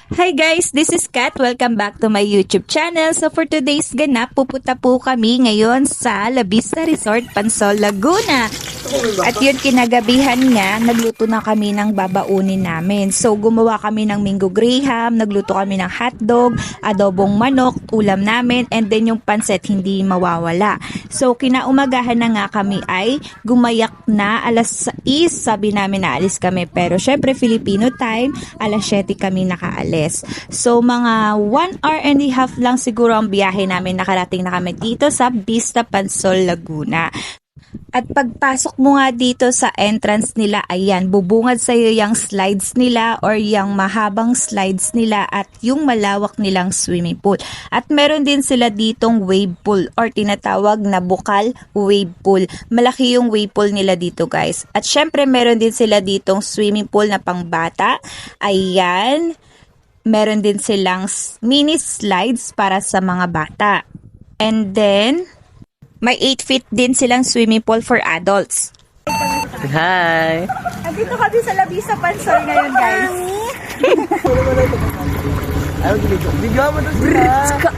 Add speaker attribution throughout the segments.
Speaker 1: Hi guys, this is Kat. Welcome back to my YouTube channel. So for today's ganap, pupunta po kami ngayon sa La Vista Resort, Pansol, Laguna. At yun, kinagabihan nga, nagluto na kami ng babaunin namin. So gumawa kami ng Mingo Graham, nagluto kami ng hotdog, adobong manok, ulam namin, and then yung pansit hindi mawawala. So kinaumagahan na nga kami ay gumayak na alas 6, sabi namin na alis kami. Pero syempre Filipino time, alas 7 kami nakaalis. So mga 1 hour and a half lang siguro ang biyahe namin, nakarating na kami dito sa Vista Pansol, Laguna. At pagpasok mo nga dito sa entrance nila, ayan, bubungad sa'yo yung slides nila or yung mahabang slides nila at yung malawak nilang swimming pool. At meron din sila ditong wave pool or tinatawag na bukal wave pool. Malaki yung wave pool nila dito, guys. At syempre meron din sila ditong swimming pool na pangbata. Ayan, meron din silang mini slides para sa mga bata. And then may 8 feet din silang swimming pool for adults.
Speaker 2: Hi!
Speaker 1: Andito kami sa La Vista Pansol ngayon, guys.
Speaker 2: Ayaw, video mo to sila!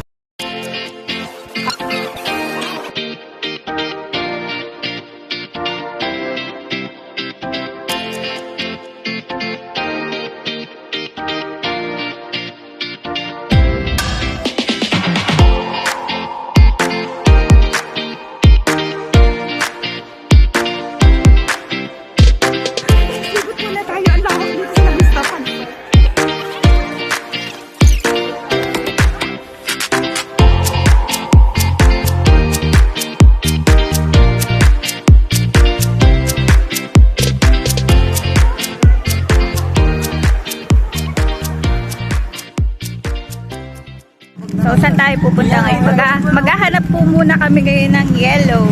Speaker 1: So, saan tayo pupunta ngayon? Maghahanap po muna kami ngayon ng yellow.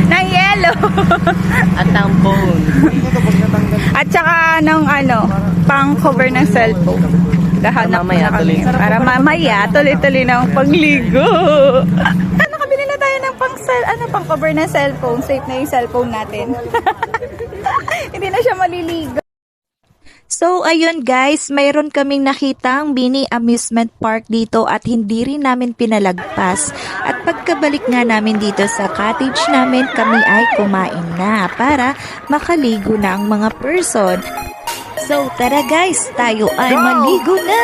Speaker 1: ng yellow.
Speaker 2: At tampon.
Speaker 1: At saka ng pang cover ng cellphone. Gahanap muna kami. Para mamaya, tuloy-tuloy ng pagligo. Nakabili na tayo ng pang cover ng cellphone. Safe na yung cellphone natin. Hindi na siya maliligo. So, ayun guys, mayroon kaming nakitang mini amusement park dito at hindi rin namin pinalagpas. At pagkabalik nga namin dito sa cottage namin, kami ay kumain na para makaligo na ang mga person. So, tara guys, tayo ay maligo na!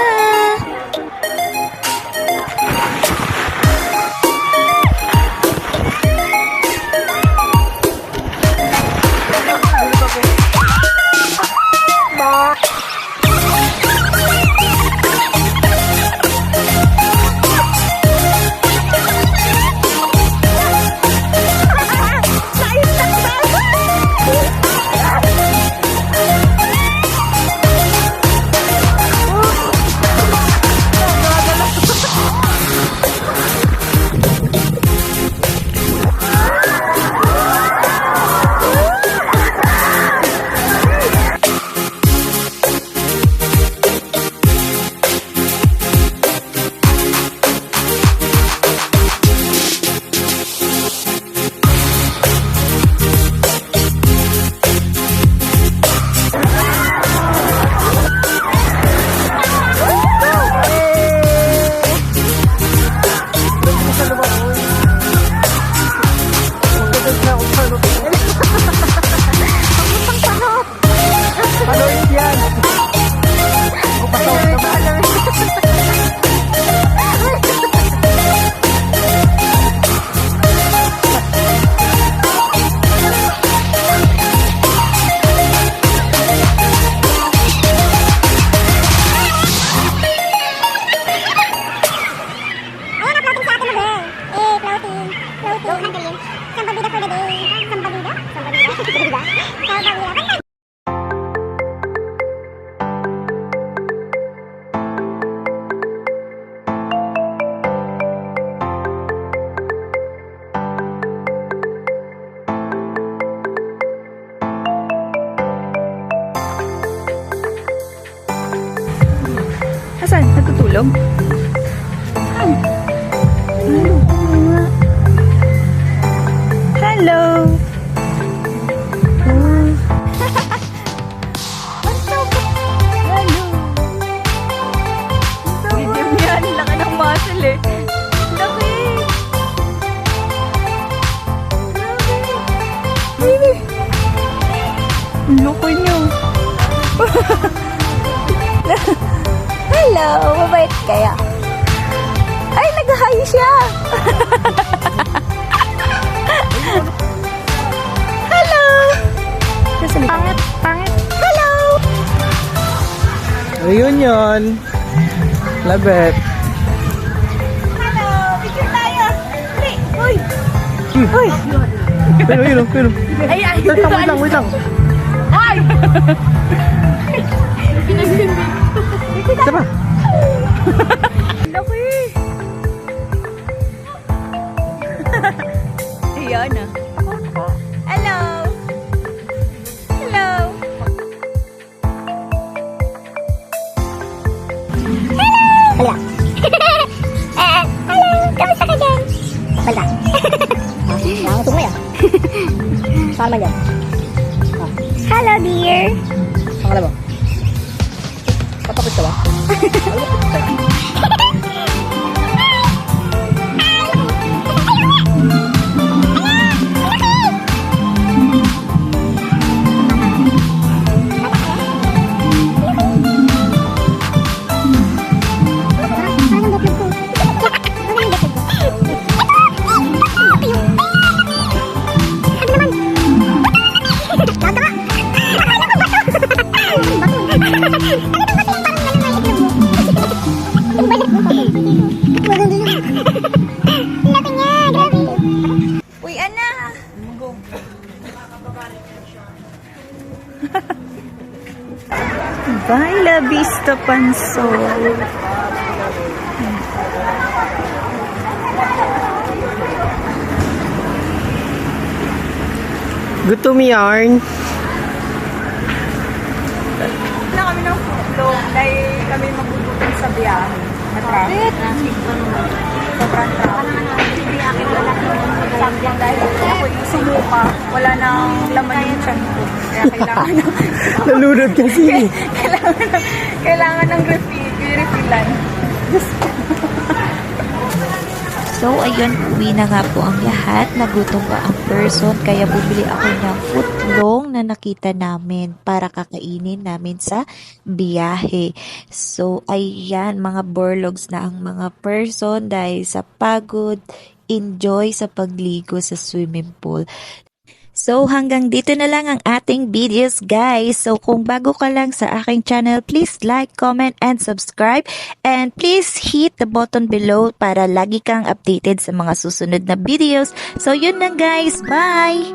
Speaker 1: Asan? Natutulog? Hello! Hello! Hello, mabait kaya. Ay, nag-hi siya. Hello. Pangit, pangit. Hello.
Speaker 2: Reunion. Labet.
Speaker 1: Hello, picture tayo. Dali. Uy. Uy.
Speaker 2: Pero.
Speaker 1: Ay, ay.
Speaker 2: Wait lang.
Speaker 1: Ay.
Speaker 2: Isa pa.
Speaker 1: Laki. Ayan ah. Hello. Hello.
Speaker 3: Hello. Hello. Kamusta ka dyan? Banda. Nakakasok mo yan. Saan naman yan? Hello, dear.
Speaker 2: Ang alam mo? Patapit ka ba?
Speaker 1: Uy, anak. Bye, La Vista Pansol.
Speaker 2: Gutom yarn.
Speaker 1: Na kami ng footlong dahil kami magugutom sa biyahe. Traffic pa naman. Sobrang traffic. Dahil ako yung sumuka, wala nang laman yung tiyan ko. Kaya kailangan
Speaker 2: Nalunod kasi.
Speaker 1: kailangan ng refillan. So, ayun, uwi na nga po ang lahat. Nagutom pa ang person. Kaya bumili ako ng footlong na nakita namin para kakainin namin sa biyahe. So, ayan, mga borlogs na ang mga person dahil sa pagod, enjoy sa pagligo sa swimming pool. So, hanggang dito na lang ang ating videos, guys. So, kung bago ka lang sa aking channel, please like, comment, and subscribe. And please hit the button below para lagi kang updated sa mga susunod na videos. So, yun na, guys. Bye!